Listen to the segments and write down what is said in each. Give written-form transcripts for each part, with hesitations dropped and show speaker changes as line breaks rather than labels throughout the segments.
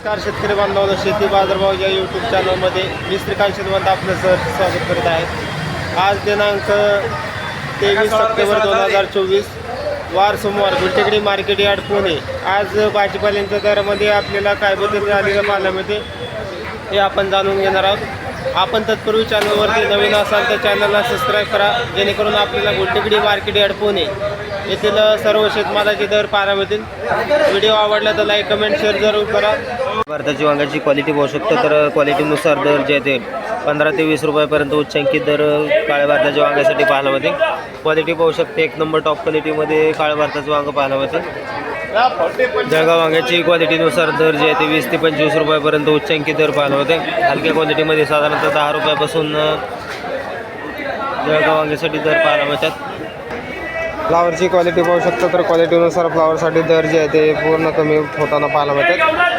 नमस्कार शेतकरी बांधवांनो, शेती बाजारभाव या यूट्यूब चॅनलमध्ये मी श्रीकांत शेतवंत आपलं स्वागत करत आहे. आज दिनांक 23 सप्टेंबर 2024 वार सोमवार, गुलटेकडी मार्केट यार्ड पुणे. आज भाजीपाल्यांच्या दरामध्ये आपल्याला काय बदल झालेलं पाहायला मिळते हे आपण जाणून घेणार आहोत. आपण तत्पूर्वी चॅनलवरती नवीन असाल तर चॅनलला सबस्क्राईब करा, जेणेकरून आपल्याला गुलटेकडी मार्केट यार्ड पुणे येथील सर्व शेतमालाचे दर पाहायला मिळतील. व्हिडिओ आवडला तर लाईक कमेंट शेअर जरूर करा. भारताची वांग्याची क्वालिटी पाहू शकतो तर क्वालिटीनुसार दर जे आहेत 15 ते 20 रुपयापर्यंत उच्चांकित दर काळ्या भारताच्या वांग्यासाठी पाहायला मिळते. क्वालिटी पाहू शकते, एक नंबर टॉप क्वालिटीमध्ये काळ्या भारताचं वांगं पाहायला मिळते. जळगाव वांग्याची क्वालिटीनुसार दर जे आहे ते 20 ते 25 रुपयापर्यंत उच्चांकित दर पाहायला होते. हलक्या क्वालिटीमध्ये साधारणतः 10 रुपयापासून जळगाव वांग्यासाठी दर पाहायला मिळतात. फ्लावरची क्वालिटी पाहू शकतो तर क्वालिटीनुसार फ्लावरसाठी दर जे आहे ते पूर्ण कमी होताना पाहायला मिळतात.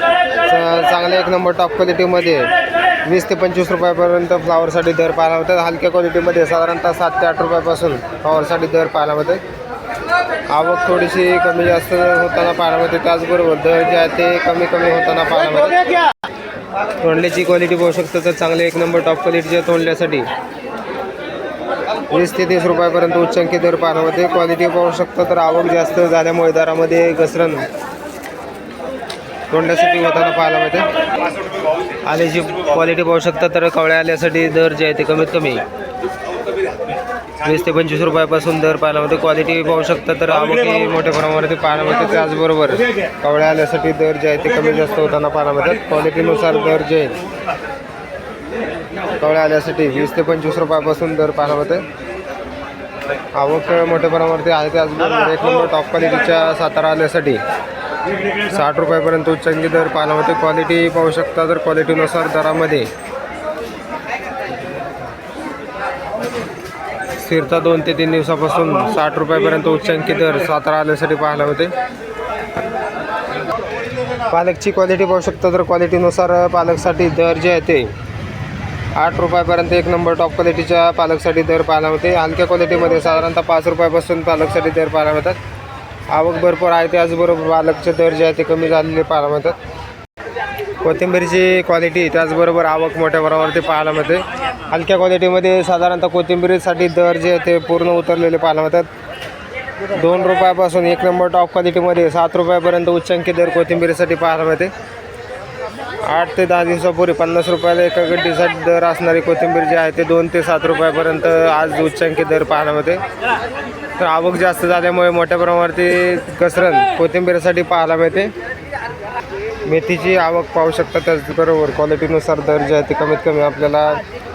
चांगले एक नंबर टॉप क्वालिटीमध्ये 20 ते 25 रुपयापर्यंत फ्लावरसाठी दर पाहायला मिळतात. हलक्या क्वालिटीमध्ये साधारणतः 7 ते 8 रुपयापासून फ्लावरसाठी दर पाहायला मिळते. आवक थोडीशी कमी जास्त होताना पाहायला मिळते, त्याचबरोबर दर जे आहे ते कमी होताना पाहायला मिळते. तोंडल्याची क्वालिटी पाहू शकतो तर चांगले एक नंबर टॉप क्वालिटीच्या तोंडल्यासाठी 20 ते 30 रुपयापर्यंत उच्चांकित दर पाहायला मिळते. क्वालिटी पाहू शकतो तर आवक जास्त झाल्यामुळे दरामध्ये घसरण तोंडल्यासाठी होताना पाहायला मिळते. आल्याची क्वालिटी पाहू शकता तर कवळ्या आल्यासाठी दर जे आहे ते कमीत कमी 20 ते 25 रुपयापासून दर पाहायला मिळते. क्वालिटी पाहू शकता तर आवकही मोठ्या प्रमाणामध्ये पाहायला मिळते. त्याचबरोबर कवळ्या आल्यासाठी दर जे आहे ते कमी जास्त होताना पाहायला मिळतात. क्वालिटीनुसार दर जे आहे कवळ्या आल्यासाठी 20 ते 25 रुपयापासून दर पाहायला मिळते. आवक मोठ्या प्रमाणावरती आहे. त्याचबरोबर एक नंबर टॉप क्वालिटीच्या सातारा आल्यासाठी 60 रुपयापर्यंत उच्चांकी दर पाहायला मिळते. क्वालिटी पाहू शकता तर क्वालिटीनुसार दरामध्ये स्थिरता 2 ते 3 दिवसापासून 60 रुपयापर्यंत उच्चांकी दर सातारा आल्यासाठी पाहायला मिळते. पालकची क्वालिटी पाहू शकता तर क्वालिटीनुसार पालकसाठी दर जे आहे ते 8 रुपयापर्यंत एक नंबर टॉप क्वालिटीच्या पालकसाठी दर पाहायला मिळते. हलक्या क्वालिटीमध्ये साधारणतः 5 रुपयापासून पालकसाठी दर पाहायला मिळतात. आवक भरपूर आहे, त्याचबरोबर पालकचे दर जे आहे ते कमी झालेले पाहायला मिळतात. कोथिंबीरची क्वालिटी त्याचबरोबर आवक मोठ्या प्रमाणावरती पाहायला मिळते. हलक्या क्वालिटीमध्ये साधारणतः कोथिंबीरीसाठी दर जे ते पूर्ण उतरलेले पाहायला मिळतात. 2 रुपयापासून एक नंबर टॉप क्वालिटीमध्ये 7 रुपयापर्यंत उच्चांकी दर कोथिंबीरीसाठी पाहायला मिळते. 8 ते 10 दिवसापूर्वी 50 रुपयाला एका गड्डीसाठी दर असणारी कोथिंबीर जे आहे ते 2 ते 7 रुपयापर्यंत आज उच्चांकी दर पाहायला मिळते. तर आवक जास्त झाल्यामुळे मोठ्या प्रमाणावरती घसरण कोथिंबीरीसाठी पाहायला मिळते. मेथीची आवक पाहू शकता, त्याचबरोबर क्वालिटीनुसार दर जे आहे ते कमीत कमी आपल्याला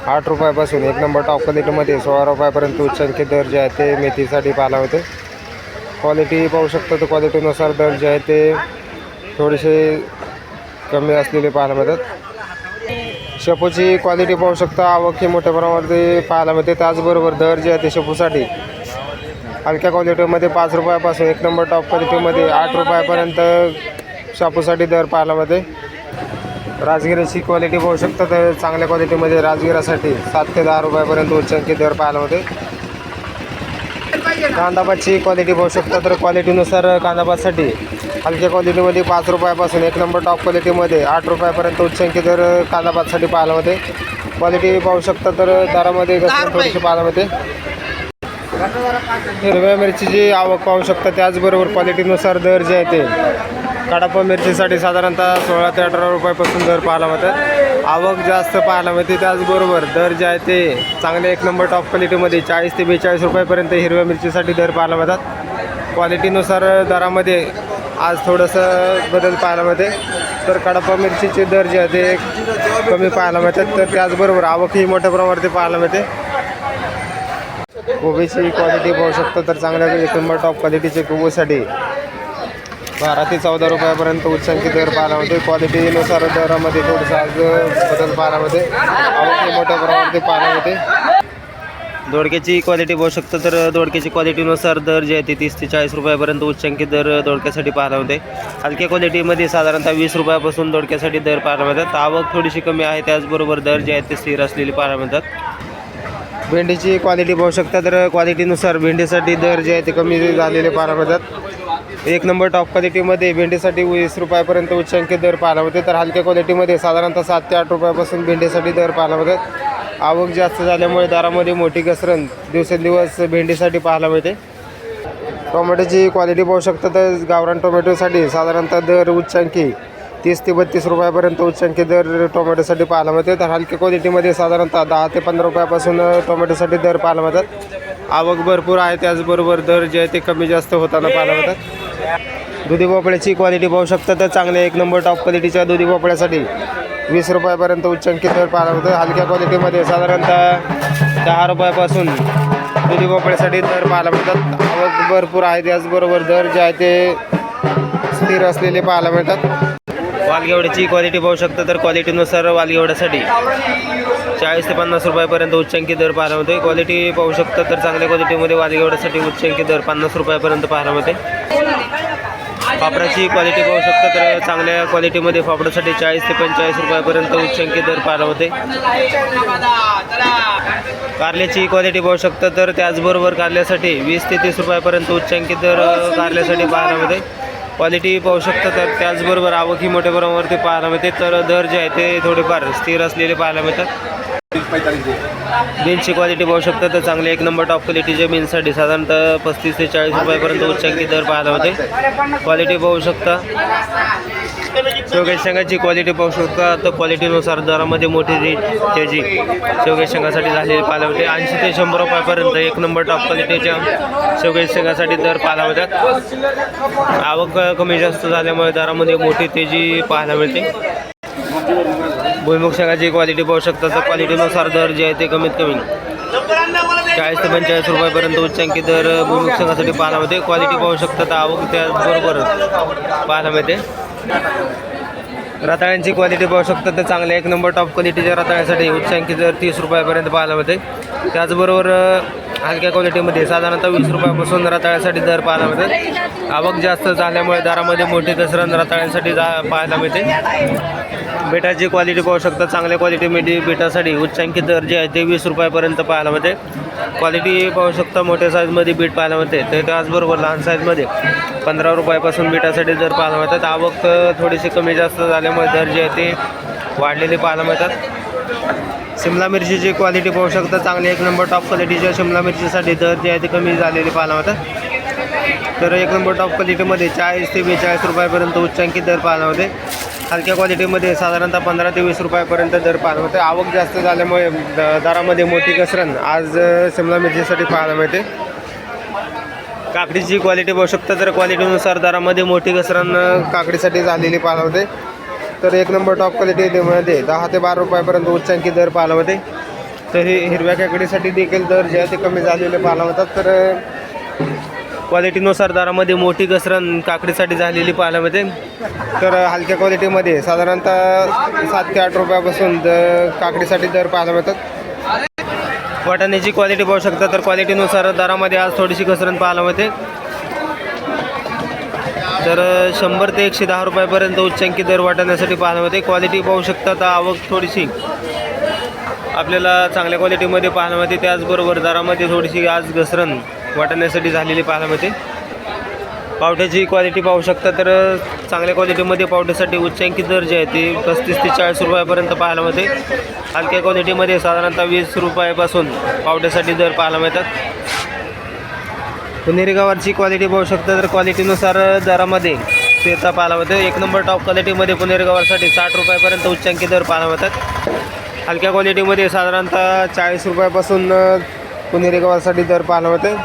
8 रुपयापासून एक नंबर टॉप क्वालिटीमध्ये 16 रुपयापर्यंत उच्चांकी दर जे आहे ते मेथीसाठी पाहायला होते. क्वालिटी पाहू शकता तर क्वालिटीनुसार दर जे आहे ते थोडेसे कमी असलेले पाहायला मिळतात. शेपूची क्वालिटी पाहू शकता, आवक ही मोठ्या प्रमाणावरती पाहायला मिळते. त्याचबरोबर दर जे आहे ते शेपूसाठी हलक्या क्वालिटीमध्ये 5 रुपयापासून एक नंबर टॉप क्वालिटीमध्ये 8 रुपयापर्यंत शापूसाठी दर पाहायला मिळते. राजगिराची क्वालिटी पाहू शकता तर चांगल्या क्वालिटीमध्ये राजगिरासाठी 7 ते 10 रुपयापर्यंत उच्चांकी दर पाहायला मिळते. कांदापातची क्वालिटी पाहू शकता तर क्वालिटीनुसार कांदापातसाठी हलक्या क्वालिटीमध्ये 5 रुपयापासून एक नंबर टॉप क्वालिटीमध्ये 8 रुपयापर्यंत उच्चांकी दर कांदापातसाठी पाहायला मिळते. क्वालिटी पाहू शकता तर दरामध्ये घसरण थोडीशी पाहायला मिळते. हिरव्या मिरचीची आवक पाहू शकता, त्याचबरोबर क्वालिटीनुसार दर जे आहे ते कडापा मिरचीसाठी साधारणतः 16 ते 18 रुपयापासून दर पाहायला मिळतात. आवक जास्त पाहायला मिळते. त्याचबरोबर दर जे आहे ते चांगले एक नंबर टॉप क्वालिटीमध्ये 40 ते 42 रुपयापर्यंत हिरव्या मिरचीसाठी दर पाहायला मिळतात. क्वालिटीनुसार दरामध्ये आज थोडंसं बदल पाहायला मिळते. तर कडापा मिरचीचे दर जे आहे ते कमी पाहायला मिळतात. तर त्याचबरोबर आवक ही मोठ्या प्रमाणावरती पाहायला मिळते. कोबीची क्वालिटी पाहू शकतो तर चांगल्या एक नंबर टॉप क्वालिटीचे कोबीसाठी 12 ते 14 रुपयापर्यंत उच्चांकी दर पाहायला मिळते. क्वालिटीनुसार दरामध्ये थोडंसं आज बदल पाहायला मिळते. आवक मोठ्या प्रमाणावरती पाहायला मिळते. दोडक्याची क्वालिटी पाहू शकतो तर दोडक्याची क्वालिटीनुसार दर जे आहे ते 30 ते 40 रुपयापर्यंत उच्चांकी दर दोडक्यासाठी पाहायला मिळते. हलक्या क्वालिटीमध्ये साधारणतः 20 रुपयापासून दोडक्यासाठी दर पाहायला मिळतात. आवक थोडीशी कमी आहे, त्याचबरोबर दर जे आहेत ते स्थिर असलेली पाहायला मिळतात. भेंडीची क्वालिटी पाहू शकता तर क्वालिटीनुसार भेंडीसाठी दर जे आहे ते कमी झालेले पाहायला मिळतात. एक नंबर टॉप क्वालिटीमध्ये भेंडीसाठी 20 रुपयापर्यंत उच्चांकी दर पाहायला मिळते. तर हलक्या क्वालिटीमध्ये साधारणतः 7 ते 8 रुपयापासून भेंडीसाठी दर पाहायला मिळतात. आवक जास्त झाल्यामुळे दरामध्ये मोठी घसरण दिवसेंदिवस भेंडीसाठी पाहायला मिळते. टोमॅटोची क्वालिटी पाहू शकता तर गावरान टोमॅटोसाठी साधारणतः दर उच्चांकी 30 ते 32 रुपयापर्यंत उच्चांकी दर टोमॅटोसाठी पाहायला मिळते. तर हलक्या क्वालिटीमध्ये साधारणतः 10 ते 15 रुपयापासून टोमॅटोसाठी दर पाहायला मिळतात. आवक भरपूर आहे, त्याचबरोबर दर जे आहे ते कमी जास्त होताना पाहायला मिळतात. दुधी भोपळ्याची क्वालिटी पाहू शकता तर चांगल्या एक नंबर टॉप क्वालिटीच्या दुधी भोपळ्यासाठी 20 रुपयापर्यंत उच्चांकी दर पाहायला मिळतो. हलक्या क्वालिटीमध्ये साधारणतः 10 रुपयापासून दुधी भोपळ्यासाठी दर पाहायला मिळतात. आवक भरपूर आहे, त्याचबरोबर दर जे आहे ते स्थिर असलेले पाहायला मिळतात. वालगेवड्याची क्वालिटी पाहू शकता तर क्वालिटीनुसार वालगेवड्यासाठी 40 ते 50 रुपयापर्यंत उच्चांकी दर पाहायला मिळते. क्वालिटी पाहू शकता तर चांगल्या क्वालिटीमध्ये वालगेवड्यासाठी उच्चांकी दर 50 रुपयापर्यंत पाहायला मिळते. पापडाची क्वालिटी पाहू शकता तर चांगल्या क्वालिटीमध्ये पापडासाठी 40 ते 45 रुपयापर्यंत उच्चांकी दर पाहायला मिळते. कारल्याची क्वालिटी पाहू शकता तर त्याचबरोबर कारल्यासाठी 20 ते 30 रुपयापर्यंत उच्चांकी दर कारल्यासाठी पाहायला मिळते. क्वालिटी पाहू शकता तर त्याचबरोबर आवक ही मोठ्या प्रमाणावरती पाहायला मिळते. तर दर जे आहे ते थोडेफार स्थिर असलेले पाहायला मिळतात. बीन्सची क्वालिटी पाहू शकता तर चांगले एक नंबर टॉप क्वालिटीच्या बीन्ससाठी साधारणतः 35 ते 40 रुपयापर्यंत उच्चांकी दर पाहायला मिळते. क्वालिटी पाहू शकता. शेवग्याच्या शेंगाची क्वालिटी पाहू शकता तर क्वालिटीनुसार दरामध्ये मोठी रेट त्याची शेवग्याच्या शेंगासाठी झालेली पाहायला मिळते. 80 ते 100 रुपयापर्यंत एक नंबर टॉप क्वालिटीच्या शेवग्याच्या शेंगासाठी दर पाहायला मिळतात. आवक कमी जास्त झाल्यामुळे दरामध्ये मोठी तेजी पाहायला मिळते. भुईमुग शेंगाची क्वालिटी पाहू शकता तर क्वालिटीनुसार दर जे आहे ते कमीत कमी 40 ते 45 रुपयापर्यंत उच्चांकी दर भुईमुग शेंगासाठी पाहायला मिळते. क्वालिटी पाहू शकता तर आवक त्याचबरोबर पाहायला मिळते. रताळ्यांची क्वालिटी पाहू शकता तर चांगल्या एक नंबर टॉप क्वालिटीच्या रताळ्यासाठी उच्चांकी दर 30 रुपयापर्यंत पाहायला मिळते. त्याचबरोबर हलक्या क्वालिटीमध्ये साधारणतः 20 रुपयापासून रताळ्यासाठी दर पाहायला मिळते. आवक जास्त झाल्यामुळे दरामध्ये मोठी घसरण रताळ्यांसाठी पाहायला मिळते. बेटाची क्वालिटी पाहू शकता चांगल्या क्वालिटीमध्ये बेटासाठी उच्चांकी दर जे आहे ते 20 रुपयापर्यंत पाहायला मिळते. क्वालिटी पाहू शकता मोठ्या साईजमध्ये बीट पाहायला मिळते. तर त्याचबरोबर लहान साईजमध्ये 15 रुपयापासून बीटासाठी दर पाहायला मिळतात. आवक थोडीशी कमी जास्त झाल्यामुळे दर जे आहे ते वाढलेले पाहायला मिळतात. शिमला मिरचीची क्वालिटी पाहू शकता चांगली एक नंबर टॉप क्वालिटीच्या शिमला मिरचीसाठी दर जे आहे ते कमी झालेले पाहायला मिळतात. तर एक नंबर टॉप क्वालिटीमध्ये 40 ते 42 रुपयापर्यंत उच्चांकी दर पाहायला मिळते. हलक्या क्वालिटीमध्ये साधारणतः 15 ते 20 रुपयापर्यंत दर पाहायला मिळते. आवक जास्त झाल्यामुळे दरामध्ये मोठी घसरण आज शिमला मिरचीसाठी पाहायला मिळते. काकडीची क्वालिटी पाहू शकता तर क्वालिटीनुसार दरामध्ये मोठी घसरण काकडीसाठी झालेली पाहायला मिळते. तर एक नंबर टॉप क्वालिटीमध्ये 10 ते 12 रुपयापर्यंत उच्चांकी दर पाहायला मिळते. तर हिरव्या काकडीसाठी देखील दर जे आहे ते कमी झालेले पाहायला मिळतात. तर क्वालिटीनुसार दरामध्ये मोठी घसरण काकडीसाठी झालेली पाहायला मिळते. तर हलक्या क्वालिटीमध्ये साधारणतः 7 ते 8 रुपयापासून काकडीसाठी दर पाहायला मिळतात. वाटाण्याची क्वालिटी पाहू शकता तर क्वालिटीनुसार दरामध्ये आज थोडीशी घसरण पाहायला मिळते. तर 100 ते 110 रुपयापर्यंत उच्चांकी दर वाटाण्यासाठी पाहायला मिळते. क्वालिटी पाहू शकता तर आवक थोडीशी आपल्याला चांगल्या क्वालिटीमध्ये पाहायला मिळते. त्याचबरोबर दरामध्ये थोडीशी आज घसरण वाटाण्यासाठी झालेली पाहायला मिळते. पावट्याची क्वालिटी पाहू शकता तर चांगल्या क्वालिटीमध्ये पावट्यासाठी उच्चांकी दर जे आहे ते 35 ते 40 रुपयापर्यंत पाहायला मिळते. हलक्या क्वालिटीमध्ये साधारणतः 20 रुपयापासून पावट्यासाठी दर पाहायला मिळतात. पुणेरी गवारची क्वालिटी पाहू शकता तर क्वालिटीनुसार दरामध्ये स्थिरता पाहायला मिळते. एक नंबर टॉप क्वालिटीमध्ये पुणेरी गवारसाठी 60 रुपयापर्यंत उच्चांकी दर पाहायला मिळतात. हलक्या क्वालिटीमध्ये साधारणतः 40 रुपयापासून पुणेरी गवारसाठी दर पाहायला मिळते.